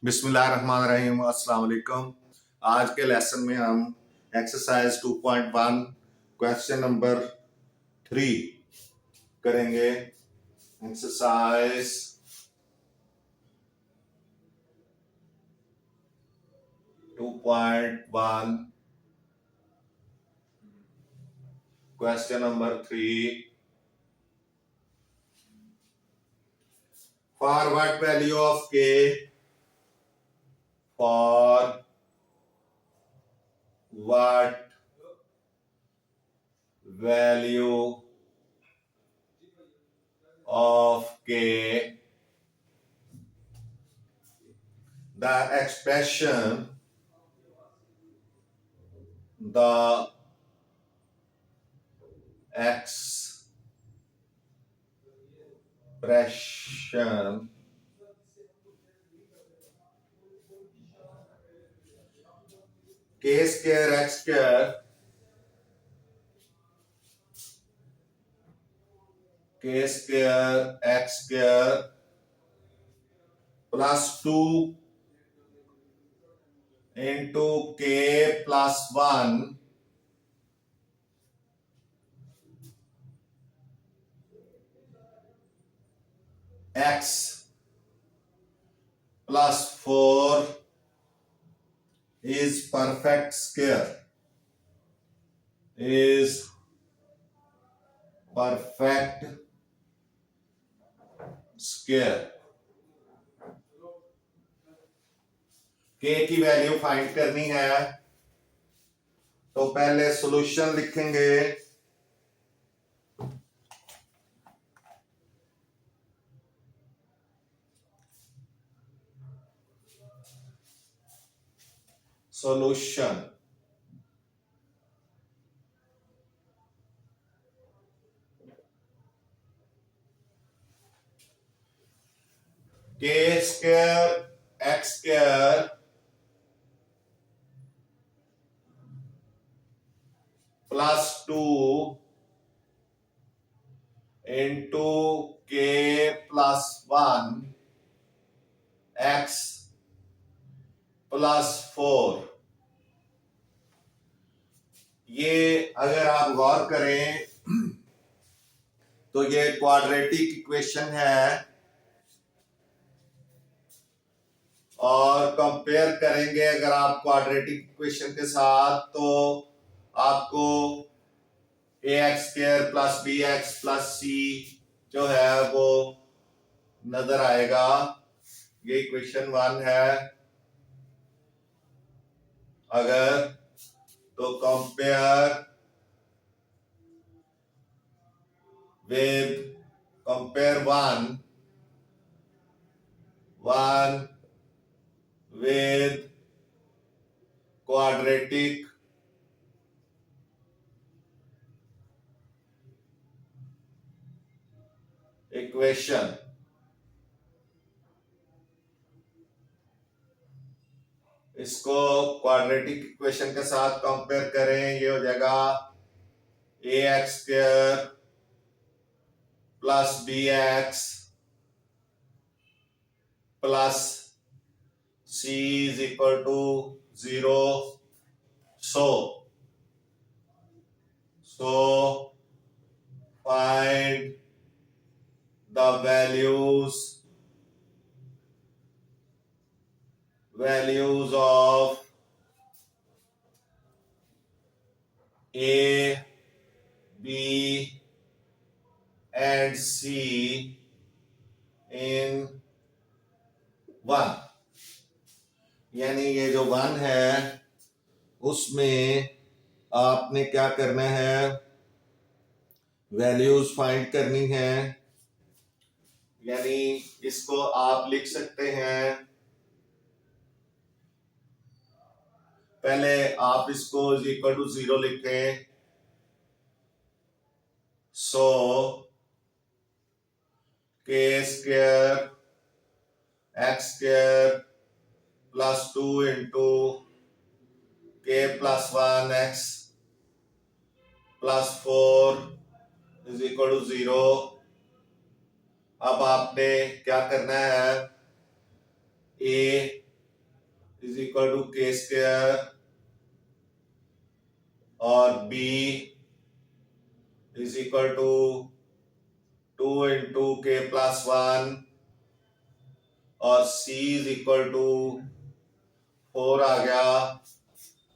बिस्मिल्लाहिर्रहमानिर्रहीम, अस्सलाम वालेकुम। आज के लेसन में हम एक्सरसाइज 2.1 क्वेश्चन नंबर 3 करेंगे। Exercise 2.1 question number 3। For what value of के, फॉर व्हाट वैल्यू ऑफ के the expression k square x square x square plus 2 into k plus 1 x plus 4 is perfect square, k की value find करनी है तो पहले solution लिखेंगे। Solution k square x square plus 2 into k plus 1 x plus 4। ये अगर आप गौर करें तो ये क्वाड्रेटिक इक्वेशन है और कंपेयर करेंगे अगर आप क्वाड्रेटिक इक्वेशन के साथ तो आपको ax square plus bx plus c जो है वो नजर आएगा। ये इक्वेशन 1 है। अगर तो compare one with quadratic equation। इसको क्वाड्रेटिक इक्वेशन के साथ कंपेयर करें, ये हो जाएगा ax square plus bx plus c is equal to 0। so find the values of a, b and c in 1। यानी ये जो 1 है उसमें आपने क्या करना है, वैल्यूज फाइंड करनी है। यानी इसको आप लिख सकते हैं, पहले आप इसको इक्वल टू 0 लिखें। So K square X square plus 2 into K plus 1 X plus 4 is equal to 0। अब आपने क्या करना है, A is equal to K square और b is equal to 2 × k+1 और c इज इक्वल टू 4 आ गया।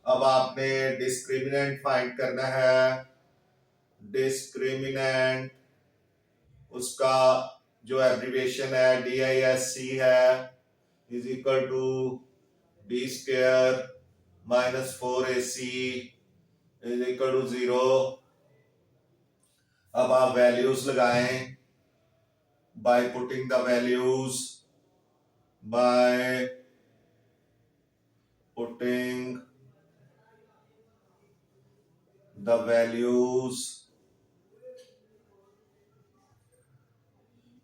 अब आपने डिस्क्रिमिनेंट फाइंड करना है। डिस्क्रिमिनेंट उसका जो एब्रिविएशन है DISC है is equal to d² - 4AC is equal to 0। अब आप वैल्यूज लगाएं by putting the values by putting the values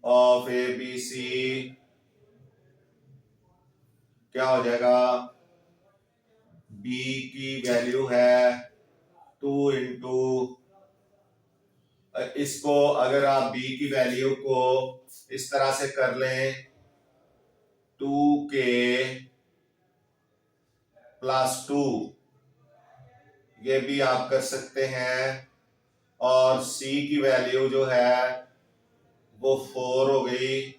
of A B C क्या हो जाएगा। B की वैल्यू है 2 इंटू, इसको अगर आप B की वैल्यू को इस तरह से कर लें 2k + 2 ये भी आप कर सकते हैं। और C की वैल्यू जो है वो 4 हो गई।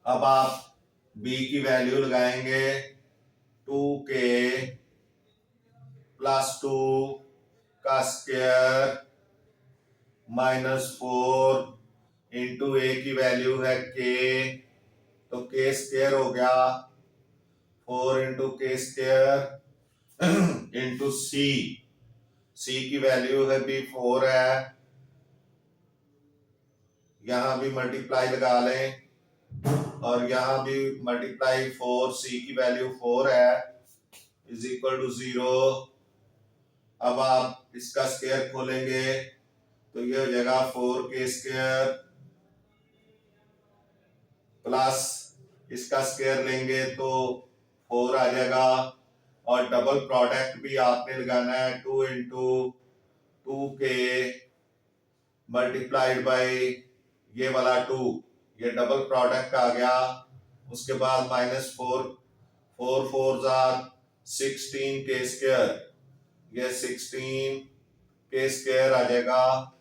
अब आप B की वैल्यू लगाएंगे 2k + 2 का स्क्वायर -4 इंटू A की वैल्यू है k, तो k स्क्वायर हो गया 4 into k square into C की वैल्यू है भी 4 है, यहां भी मल्टीप्लाई लगा लें और यहां भी मल्टीप्लाई 4, C की वैल्यू 4 है इज इक्वल टू 0। अब आप इसका स्क्वायर खोलेंगे तो ये हो जाएगा 4k² प्लस इसका स्क्वायर लेंगे तो 4 आ जाएगा। और डबल प्रोडक्ट भी आपने लगाना है 2 इंटू 2k मल्टीप्लाइड बाई ये वाला 2, ये डबल प्रोडक्ट आ गया। उसके बाद -4 4 4 16k², ये 16k² आ जाएगा।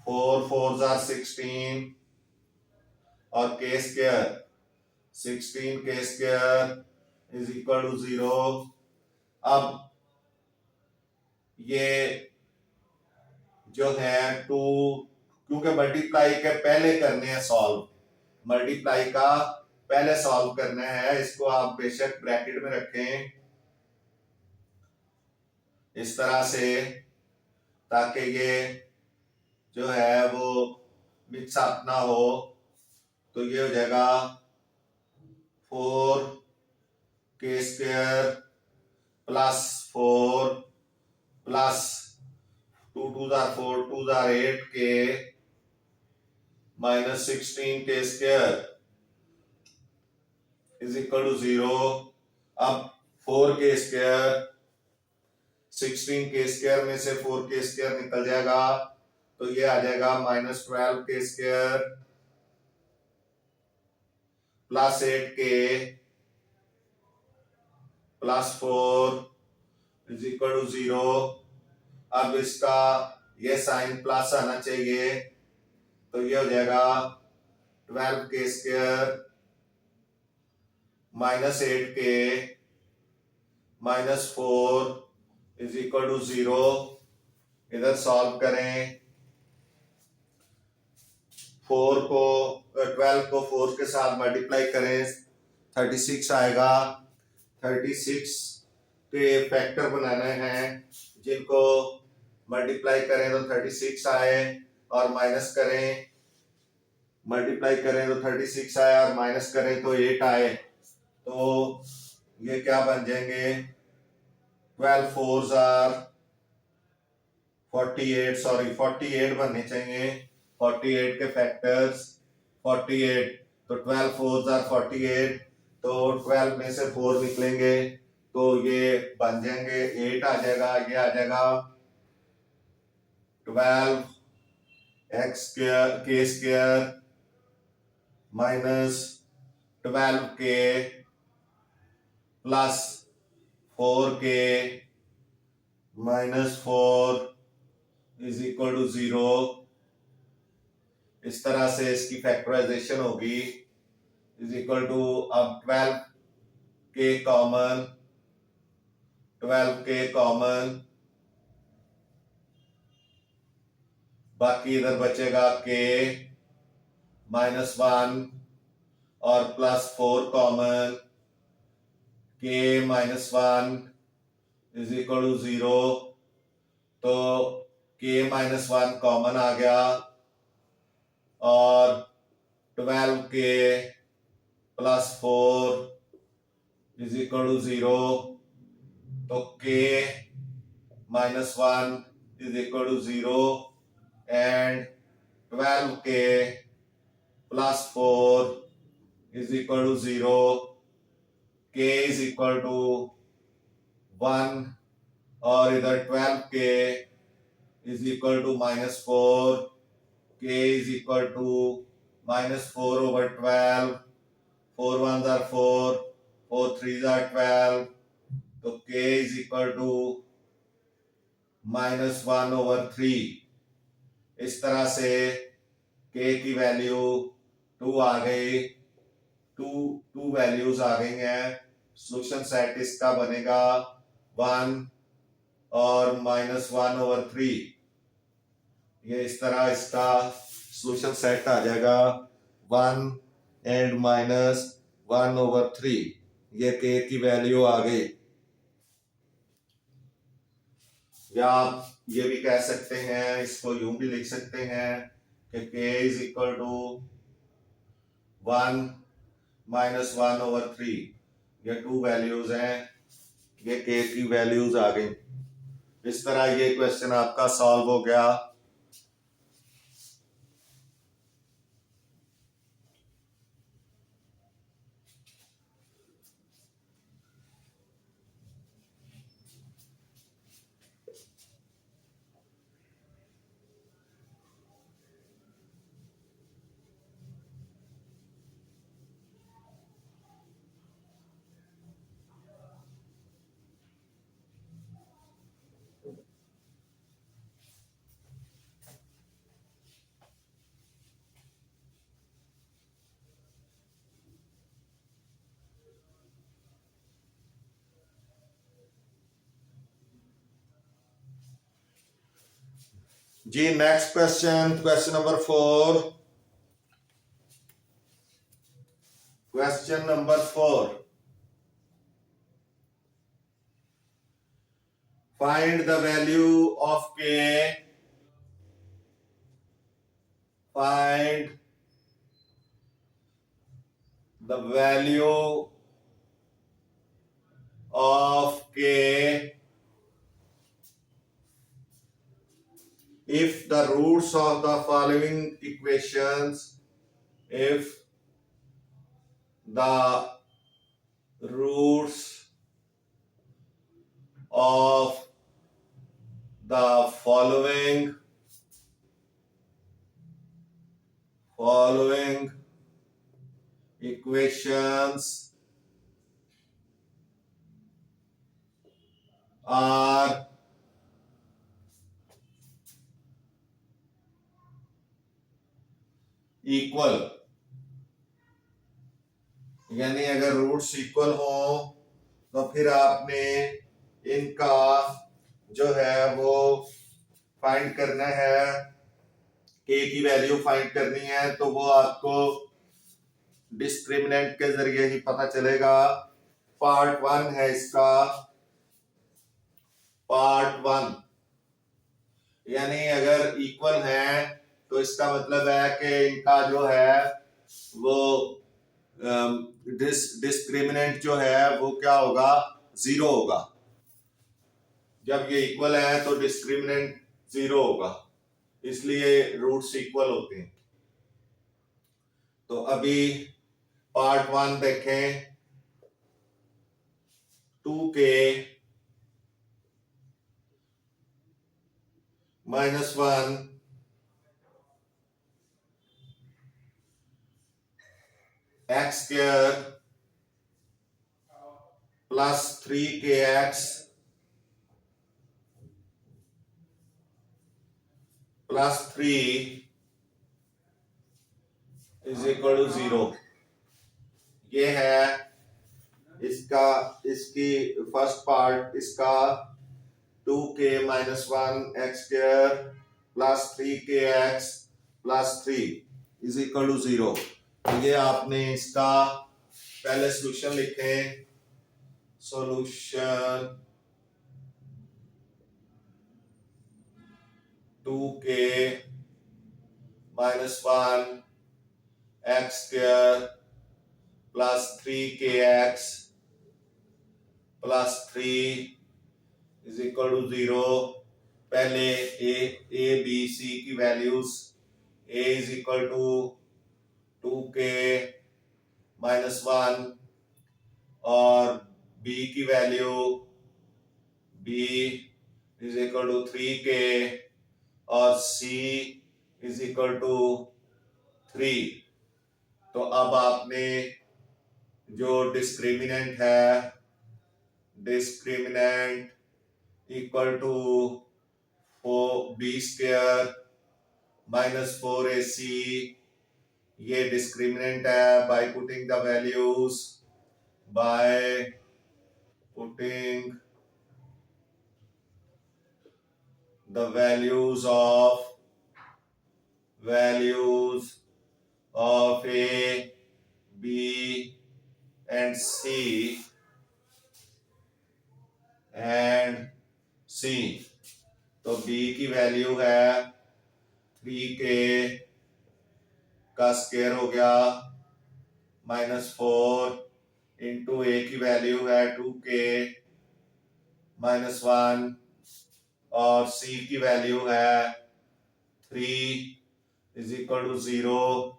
4 4 16 और k² 16k² is equal to 0। अब ये जो है 2, क्योंकि मल्टीप्लाई के पहले करने हैं सॉल्व, मल्टीप्लाई का पहले सॉल्व करना है, इसको आप बेशक ब्रैकेट में रखें इस तरह से ताकि ये जो है वो मिक्स अप ना हो। तो ये हो जाएगा 4k² + 4 plus 2 2 4 2 8k -16k² is equal to 0। अब 4k² 16k² में से 4k² निकल जाएगा तो ये आ जाएगा -12k² + 8k + 4 is equal to 0। अब इसका ये साइन प्लस आना चाहिए तो ये हो जाएगा 12k² -8k -4 is equal to 0। इधर सॉल्व करें, 12 को 4 के साथ मल्टीप्लाई करें 36 आएगा। 36 के फैक्टर बनाने हैं जिनको मल्टीप्लाई करें तो 36 आए और माइनस करें, मल्टीप्लाई करें तो 36 आए और माइनस करें तो 8 आए, तो ये क्या बन जाएंगे 12 4 48, सॉरी 48 बनने चाहिए। 48 के फैक्टर्स 48, तो 12 4 48, तो 12 में से 4 निकलेंगे तो ये बन जाएंगे 8 आ जाएगा। ये आ जाएगा 12k² - 12k plus 4k minus 4 is equal to 0। इस तरह से इसकी फैक्टराइजेशन होगी। इज इक्वल टू अब 12k कॉमन, 12k कॉमन, बाकी इधर बचेगा k माइनस 1 और plus 4 common, k minus 1 is equal to 0। तो k माइनस 1 कॉमन आ गया और 12k plus 4 is equal to 0। तो k minus 1 is equal to 0 and 12k plus 4 is equal to 0। k is equal to 1 और इधर 12k is equal to minus 4, k is equal to minus 4 over 12, 4 1s are 4, 4 3s are 12, तो k is equal to minus 1 over 3। इस तरह से k की value 2 आ गई, to values आ गई हैं। सोल्यूशन सेट इसका बनेगा 1 और माइनस 1 ओवर 3। ये इस तरह इसका सोल्यूशन सेट आ जाएगा 1 एंड माइनस 1 ओवर 3। ये k की वैल्यू आ गई। या आप ये भी कह सकते हैं, इसको यूं भी लिख सकते हैं कि k is equal to 1 minus 1 over 3। ये 2 वैल्यूज हैं, ये k की वैल्यूज आ गई। इस तरह ये क्वेश्चन आपका सॉल्व हो गया। जी next question, question number 4। Question number 4, find the value of k, find the value of k if the roots of the following equations, if the roots of the following equations are equal, यानी अगर roots equal हो तो फिर आपने इनका जो है वो फाइंड करना है, k की वैल्यू फाइंड करनी है। तो वो आपको डिस्क्रिमिनेंट के जरिए ही पता चलेगा। पार्ट 1 है इसका, पार्ट 1, यानी अगर इक्वल है तो इसका मतलब है कि इनका जो है वो डिस्क्रिमिनेंट जो है वो क्या होगा, 0 होगा। जब ये इक्वल है तो डिस्क्रिमिनेंट 0 होगा, इसलिए रूट्स इक्वल होते हैं। तो अभी पार्ट 1 देखें, 2k minus 1 x square plus 3kx plus 3 is equal to 0। ये है इसका, इसकी फर्स्ट पार्ट इसका 2k-1 x² plus 3kx plus 3 is equal to 0। ये आपने इसका पहले सॉल्यूशन लिखे, solution 2k-1 x² plus 3kx plus 3 is equal to 0। पहले ए बी सी की वैल्यूज, A is equal to 2k-1 और बी की value B is equal to 3k और सी इज इक्वल टू 3। तो अब आपने जो डिस्क्रिमिनेंट है, discriminant equal to b² -4ac, ये डिस्क्रिमिनेंट है। Bye putting the values, bye putting the values of a, b and c तो b की वैल्यू है 3k का स्क्वायर हो गया -4 इंटू ए की वैल्यू है 2k-1 और सी की वैल्यू है 3 इज इक्वल टू 0।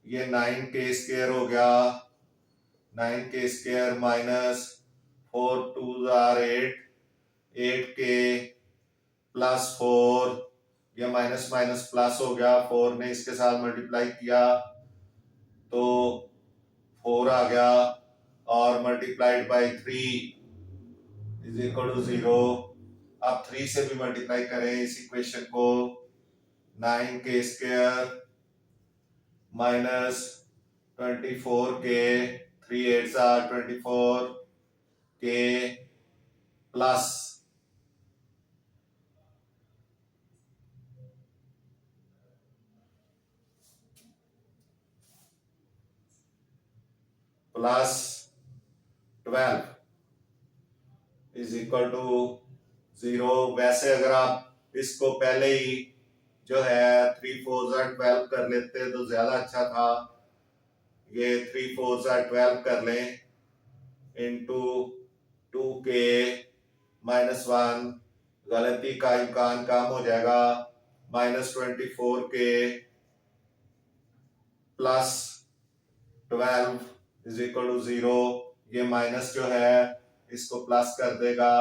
ये 9k² हो गया, 9k² -4 2 आर 8k प्लस 4, ये माइनस माइनस प्लस हो गया, 4 ने इसके साथ मल्टीप्लाई किया तो 4 आ गया और multiplied by 3 is equal to 0। अब 3 से भी मल्टीप्लाई करें इस इक्वेशन को, 9k² -24k, 3 8s are 24k plus plus 12 is equal to 0। वैसे अगर आप इसको पहले ही जो है 3 4s are 12 कर लेते तो ज्यादा अच्छा था। ये 3 4s are 12 कर लें इंटू 2k-1, गलती का इम्कान कम हो जाएगा, -24k plus 12 is equal to 0। ये माइनस जो है इसको प्लस कर देगा,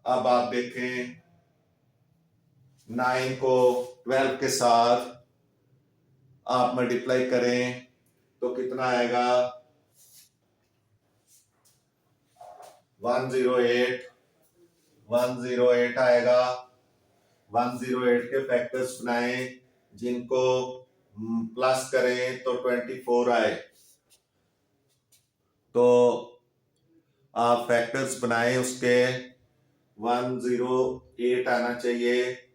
अब आप देखें 9 को 12 के साथ आप मल्टीप्लाई करें तो कितना आएगा, 108 आएगा। 108 के फैक्टर्स बनाएं जिनको प्लस करें तो 24 आए। तो आप फैक्टर्स बनाएं उसके, 108 आना चाहिए।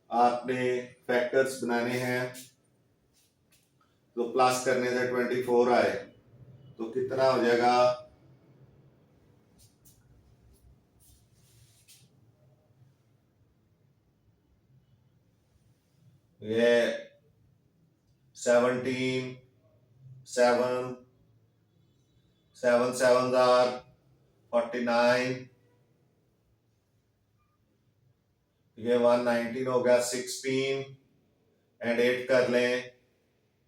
आपने फैक्टर्स बनाने हैं तो प्लस करने से 24 आए तो कितना हो जाएगा, ये 17 7 7 7s are 49, ये 119 हो गया। 16 एंड 8 कर लें,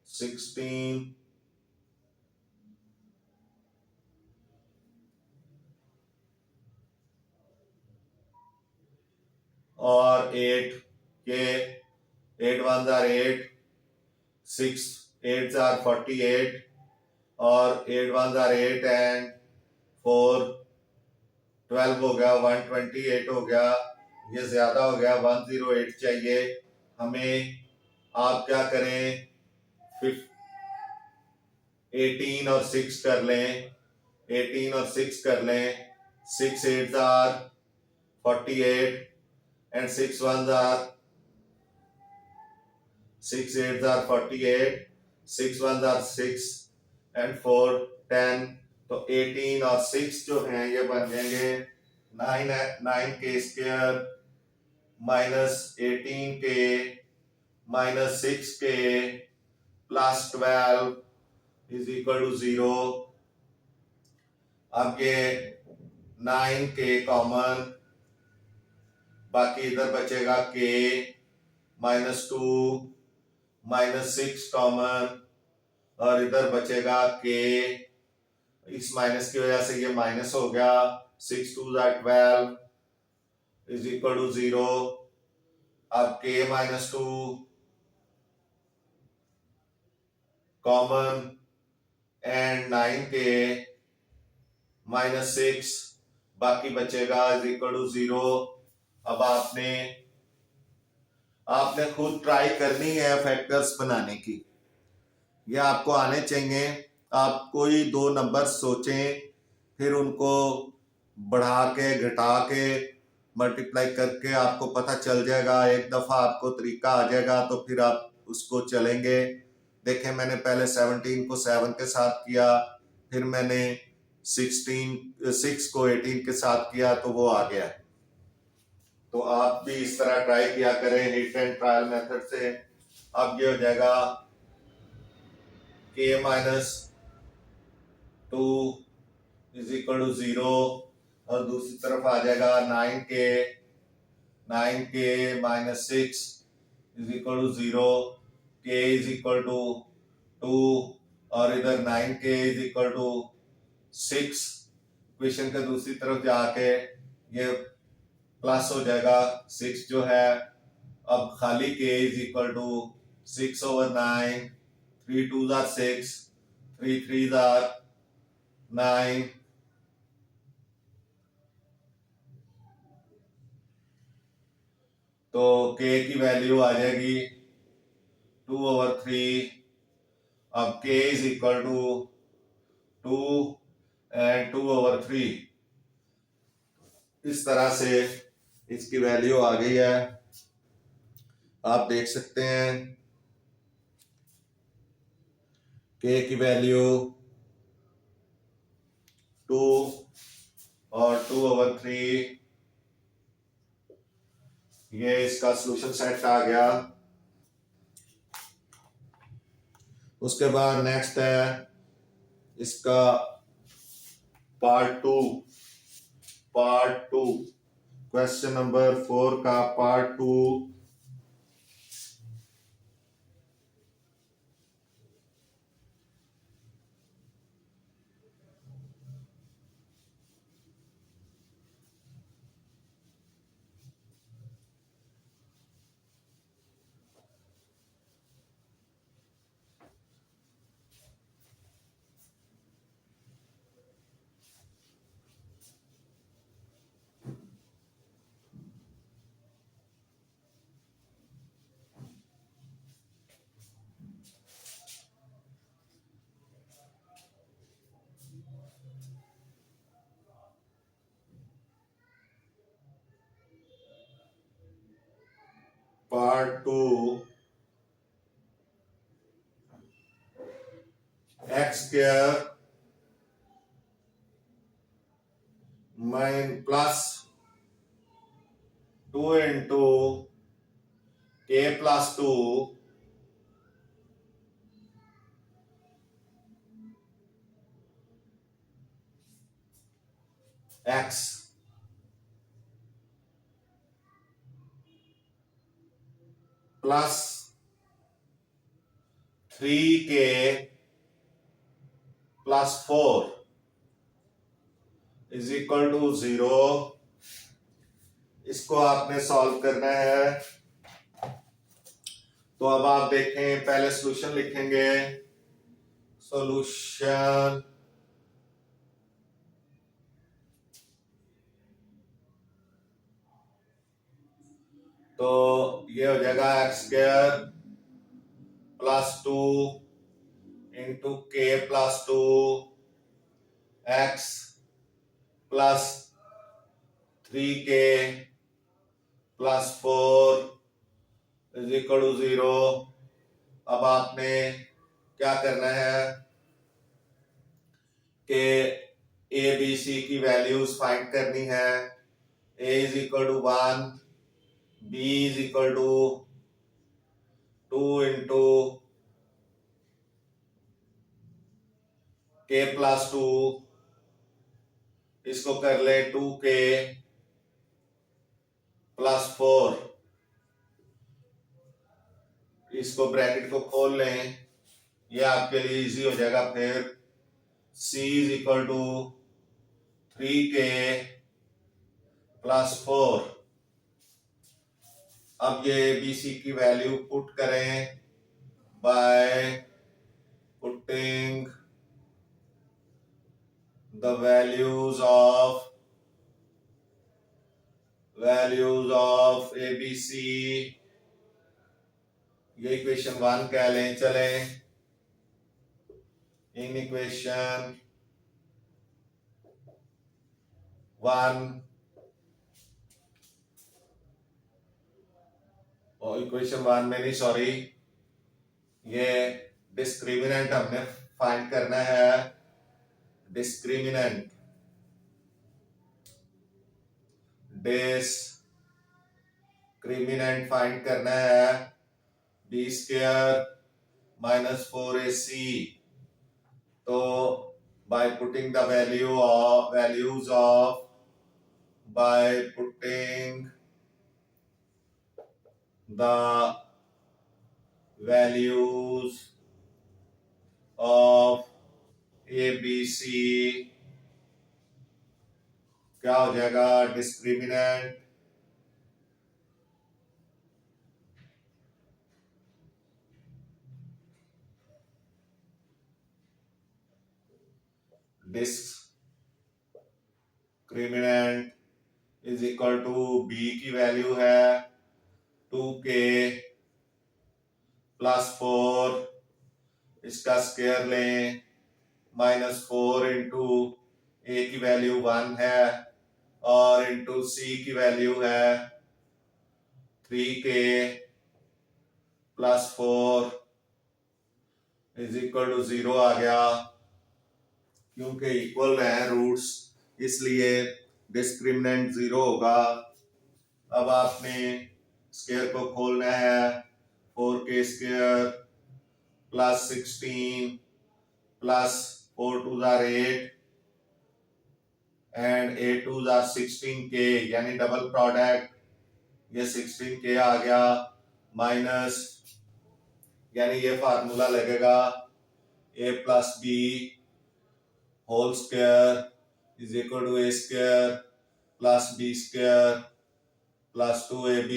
16 और 8 ये 8 1 are 8, 6 8 are 48 और 8 1 are 8 and 4 12 हो गया, 128 हो गया, ये ज्यादा हो गया, 108 चाहिए हमें। आप क्या करें, 18 और 6 कर लें, 18 और 6 कर लें, 6 8 are 48 and 6 1 are 6 8 are 48, 6 1 are 6 and 4 10, तो 18 और 6 जो हैं ये बन जाएंगे 9 के माइनस 18 के माइनस 6 के प्लस 12 इज इक्वल टू 0। अब ये 9 के कॉमन, बाकी इधर बचेगा के माइनस 2 माइनस 6 कॉमन और इधर बचेगा के, इस माइनस की वजह से ये माइनस हो गया, 6 2 12 इज इक्वल टू 0। अब के माइनस 2 कॉमन एंड 9 के माइनस 6, बाकी बचेगा इज इक्वल टू 0। अब आपने खुद ट्राई करनी है फैक्टर्स बनाने की, ये आपको आने चाहिए। आप कोई दो नंबर सोचें, फिर उनको बढ़ा के घटा के मल्टीप्लाई करके आपको पता चल जाएगा, एक दफा आपको तरीका आ जाएगा तो फिर आप उसको चलेंगे। देखें, मैंने पहले 17 को 7 के साथ किया, फिर मैंने 6 को 18 के साथ किया तो वो आ गया। तो आप भी इस तरह ट्राई किया करें हिट एंड ट्रायल मेथड से। अब ये हो जाएगा के माइनस 2 इज इक्वल टू 0 और दूसरी तरफ आ जाएगा 9 के माइनस 6 इज इक्वल टू 0, के इज इक्वल टू 2 और इधर 9 के इज इक्वल टू 6। इक्वेशन के दूसरी तरफ जाके ये प्लस हो जाएगा 6 जो है, अब खाली के is equal to 6/9, 3 2s are 6, 3 3s are 9, तो k की वैल्यू आ जाएगी 2/3। अब k is equal to 2 and 2/3, इस तरह से इसकी वैल्यू आ गई है। आप देख सकते हैं k की वैल्यू 2 और 2/3, ये इसका सॉल्यूशन सेट आ गया। उसके बाद नेक्स्ट है इसका पार्ट 2, क्वेश्चन नंबर 4 का part 2। Part 2 X square plus 2 into K plus 2 X plus 3k plus 4 is equal to 0। इसको आपने सॉल्व करना है। तो अब आप देखें, पहले सॉल्यूशन लिखेंगे। सॉल्यूशन तो ये हो जाएगा x² plus 2 into k plus 2 x plus 3k plus 4 is equal to 0। अब आपने क्या करना है कि ए बी सी की वैल्यूज फाइंड करनी है। A is equal to 1, B is equal to 2 into k plus 2, इसको कर ले 2k प्लस 4, इसको ब्रैकेट को खोल लें, ये आपके लिए इजी हो जाएगा। फिर c is equal to 3k plus 4। अब ये बी सी की वैल्यू पुट करें by putting the values of A B C, ये इक्वेशन 1 कह लें। चलें, इन इक्वेशन 1 और इक्वेशन 1 में नहीं, सॉरी, ये डिस्क्रिमिनेंट हमने फाइंड करना है। डिस्क्रिमिनेंट फाइंड करना है बी स्क्वायर माइनस 4ac। तो by putting the values of by putting the values of a b c क्या हो जाएगा, discriminant is equal to B की वैल्यू है 2k प्लस 4, इसका स्क्वायर लें माइनस 4 इंटू ए की वैल्यू 1 है और इंटू सी की वैल्यू है 3k plus 4 is equal to 0 आ गया। क्योंकि इक्वल है रूट्स, इसलिए डिस्क्रिमिनेंट 0 होगा। अब आपने स्क्वायर को खोलना है, 4k square plus 16 plus 4 2 8 and 8 2 16k, यानी डबल प्रोडक्ट, ये 16k आ गया, माइनस, यानी ये फार्मूला लगेगा a plus B whole square is equal to A square plus B square plus 2ab,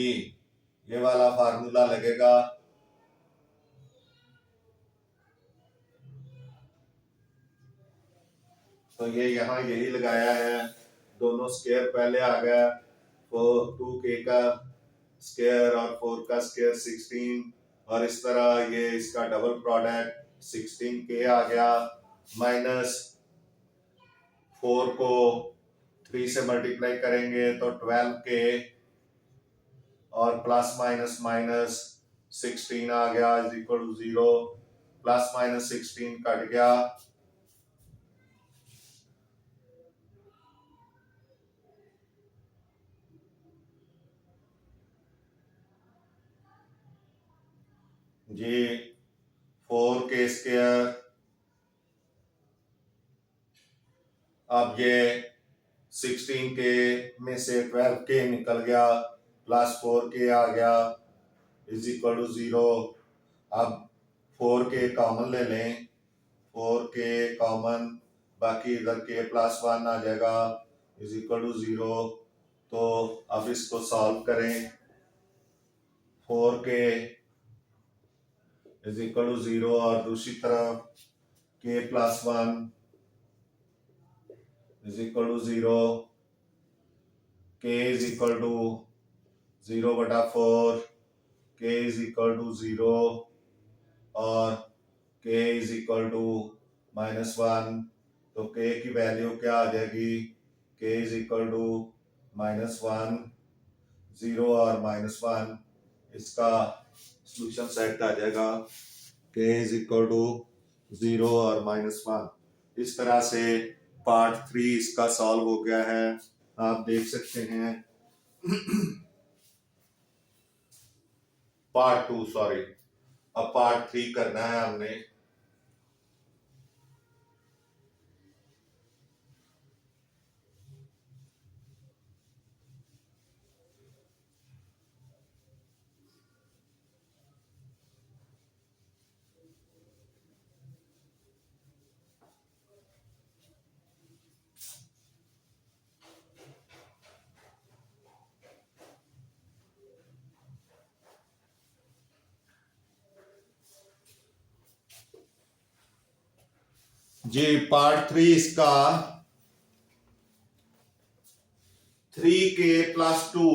ये वाला फार्मूला लगेगा। तो ये यहाँ यही लगाया है, दोनों स्क्वायर पहले आ गया, 2k का स्क्वायर और 4 का स्क्वायर 16, और इस तरह ये इसका डबल प्रोडक्ट 16k आ गया, माइनस 4 को 3 से मल्टीप्लाई करेंगे तो 12k और प्लस माइनस माइनस 16 आ गया is equal to 0, plus minus 16 cut गया, जी 4k स्क्वायर, अब ये 16k में से 12k निकल गया, प्लस 4k आ गया इज इक्वल टू 0। अब 4k कॉमन ले लें, 4k कॉमन, बाकी इधर k प्लस 1 आ जाएगा इज इक्वल टू 0। तो अब इसको सॉल्व करें, 4k इज इक्वल टू 0 और दूसरी तरफ k plus 1 is equal to 0, k is equal to 0/4, k is equal to 0 और k इज इक्वल टू -1। तो k की वैल्यू क्या आ जाएगी, k इज इक्वल टू -1, 0 और -1, इसका सॉल्यूशन सेट आ जाएगा k इज इक्वल टू 0 और -1। इस तरह से पार्ट 3 इसका सॉल्व हो गया है, आप देख सकते हैं। पार्ट 2 सॉरी, अब पार्ट 3 करना है हमने। जी पार्ट 3 इसका 3k plus 2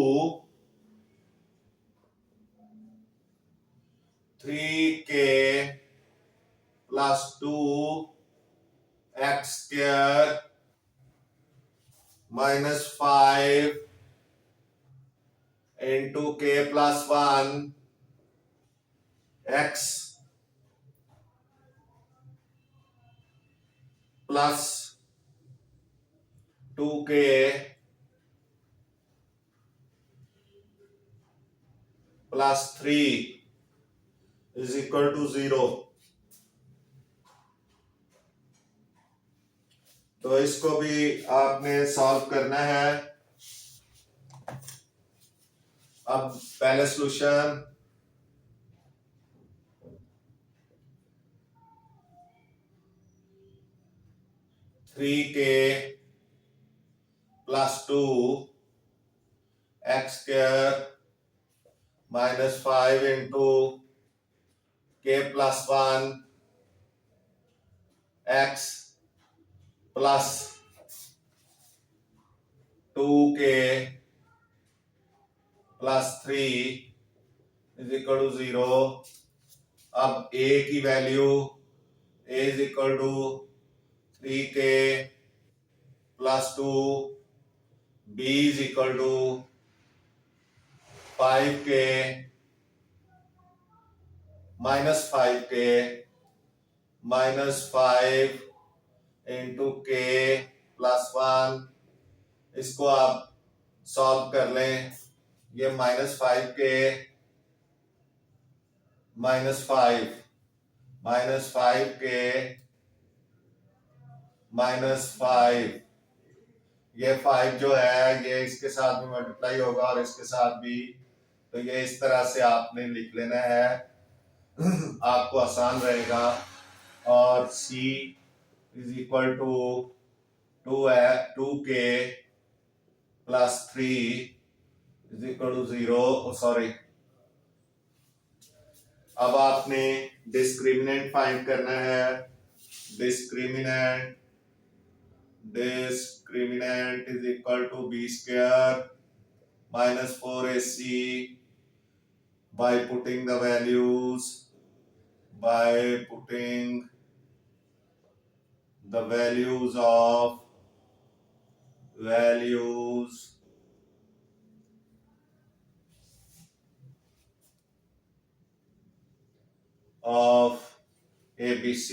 3k plus 2 x square -5 into k plus 1 x plus 2k plus 3 is equal to 0। तो इसको भी आपने सॉल्व करना है। अब पहले solution 3k plus 2 x square -5 into k plus 1 x plus 2k plus 3 is equal to 0। अब a की value a is equal to 3k plus 2, b is equal to 5k -5k -5 into k plus 1। इसको आप solve कर लें। ये -5k -5 -5k -5, ये 5 जो है ये इसके साथ भी मल्टीप्लाई होगा और इसके साथ भी। तो ये इस तरह से आपने लिख लेना है, आपको आसान रहेगा। और c is equal to 2k plus 3 is equal to 0। Sorry, अब आपने डिस्क्रिमिनेंट फाइंड करना है। Discriminant is equal to b square -4ac by putting the values of ABC,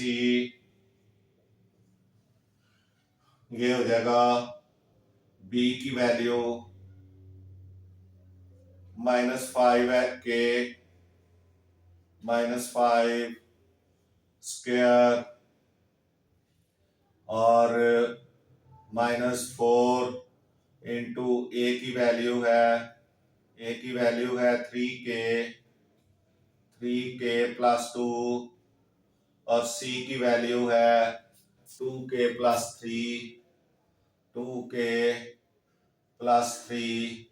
ये हो जाएगा b की वैल्यू -5k -5 स्क्वायर और -4 इंटू a की वैल्यू है 3k प्लस 2 और c की वैल्यू है 2k plus 3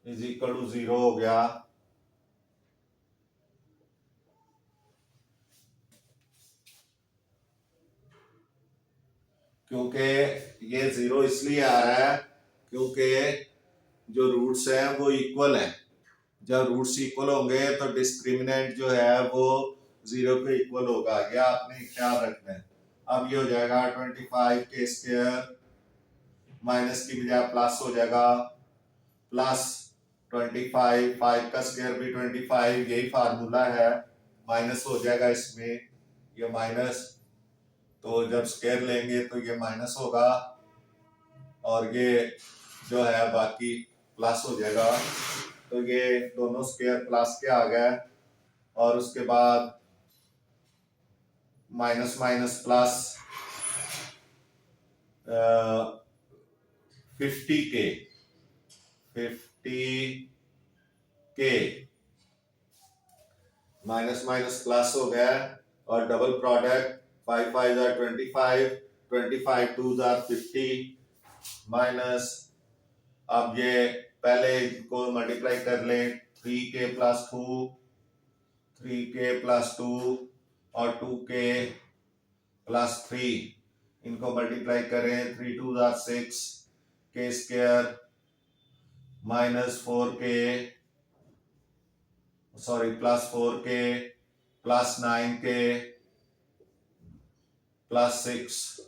is equal to 0 हो गया। क्योंकि ये 0 इसलिए आ रहा है क्योंकि जो रूट्स हैं वो इक्वल हैं। जब रूट्स इक्वल होंगे तो डिस्क्रिमिनेंट जो है वो 0 के इक्वल होगा। ये आपने ख्याल रखना है। अब ये हो जाएगा 25k² माइनस की बजाय प्लस हो जाएगा, प्लस 25, 5 का स्क्वायर भी 25, यही फार्मूला है। माइनस हो जाएगा इसमें, ये माइनस, तो जब स्क्वायर लेंगे तो ये माइनस होगा और ये जो है बाकी प्लस हो जाएगा। तो ये दोनों स्क्वायर प्लस के आ गए और उसके बाद minus minus plus 50k minus minus plus हो गया और double product 5 5 are 25, 25 2 are 50 minus, अब ये पहले को मल्टीप्लाई कर लें, 3k + 2, 3k + 2 और 2k + 3, इनको मल्टीप्लाई करें, 3 2 are 6 k² minus 4k, sorry plus 4k + 9k + 6,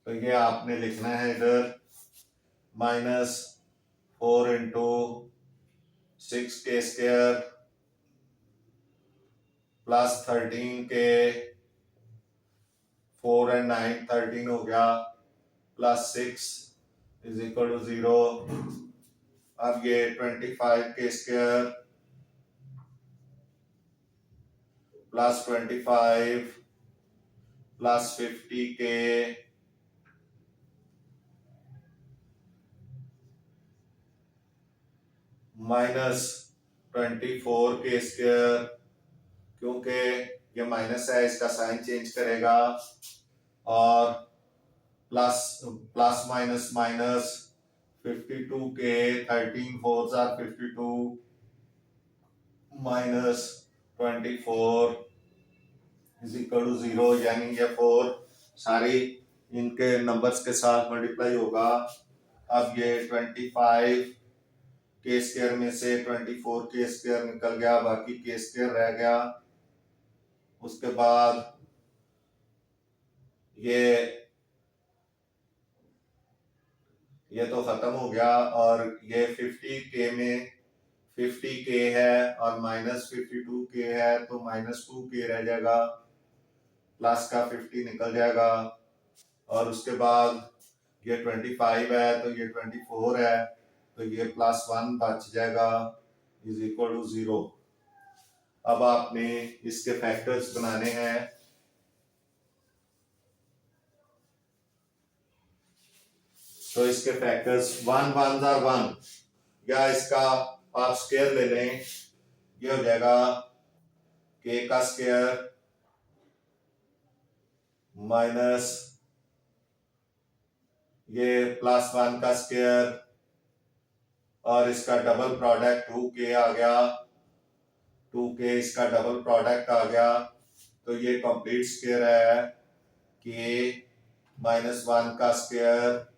तो ये आपने लिखना है इधर माइनस 4 × 6k² + 13k, 4 और 9 13 हो गया, +6 = 0। अब ये 25k² + 25 + 50k माइनस 24k², क्योंकि ये माइनस है इसका साइन चेंज करेगा, और plus plus minus minus 52k, 13 4s are 52 minus 24 = 0, यानी ये 4 सारी इनके नंबर्स के साथ मल्टीप्लाई होगा। अब ये 25k² में से 24k² निकल गया, बाकी k² रह गया। उसके बाद ये तो खत्म हो गया, और ये 50k में 50k है और माइनस 52k है, तो -2k रह जाएगा, प्लस का 50 निकल जाएगा, और उसके बाद ये 25 है तो ये 24 है, तो ये +1 बच जाएगा = 0। अब आपने इसके फैक्टर्स बनाने हैं। तो इसके फैक्टर्स 1 1s are 1, या इसका आप स्क्वायर ले लें, ये हो जाएगा k² माइनस ये +1 का स्क्वायर, और इसका डबल प्रोडक्ट 2k आ गया, 2k इसका डबल प्रोडक्ट आ गया, तो ये कंप्लीट स्क्वायर है k -1 का स्क्वायर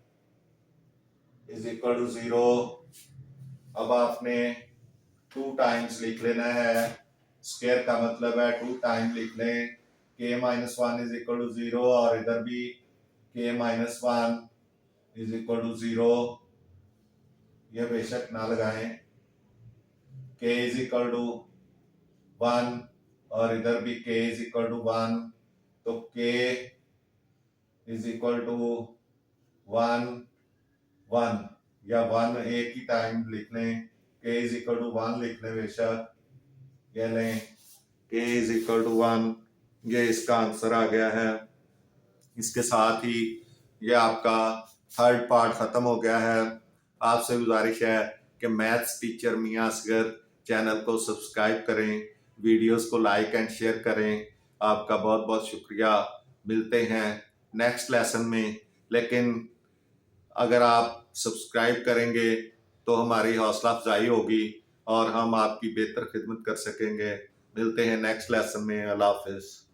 = 0। अब आपने 2 टाइम्स लिख लेना है, स्क्वायर का मतलब है 2 टाइम लिख लें, k - 1 = 0, और इधर भी k - 1 = 0, ये बेशक ना लगाएं, k = 1 और इधर भी k = 1, तो k = 1 1 या 1 एक ही टाइम लिख लें, k = 1 लिख लें बेशक, ये लें k = 1, ये इसका आंसर आ गया है। इसके साथ ही ये आपका थर्ड पार्ट ख़त्म हो गया है। आपसे गुजारिश है कि मैथ्स टीचर मियां असगर चैनल को सब्सक्राइब करें, वीडियोस को लाइक एंड शेयर करें। आपका बहुत बहुत शुक्रिया। मिलते हैं नेक्स्ट लेसन में, लेकिन अगर आप सब्सक्राइब करेंगे तो हमारी हौसला अफजाई होगी और हम आपकी बेहतर खिदमत कर सकेंगे। मिलते हैं नेक्स्ट लेसन में। अल्लाह हाफिज़।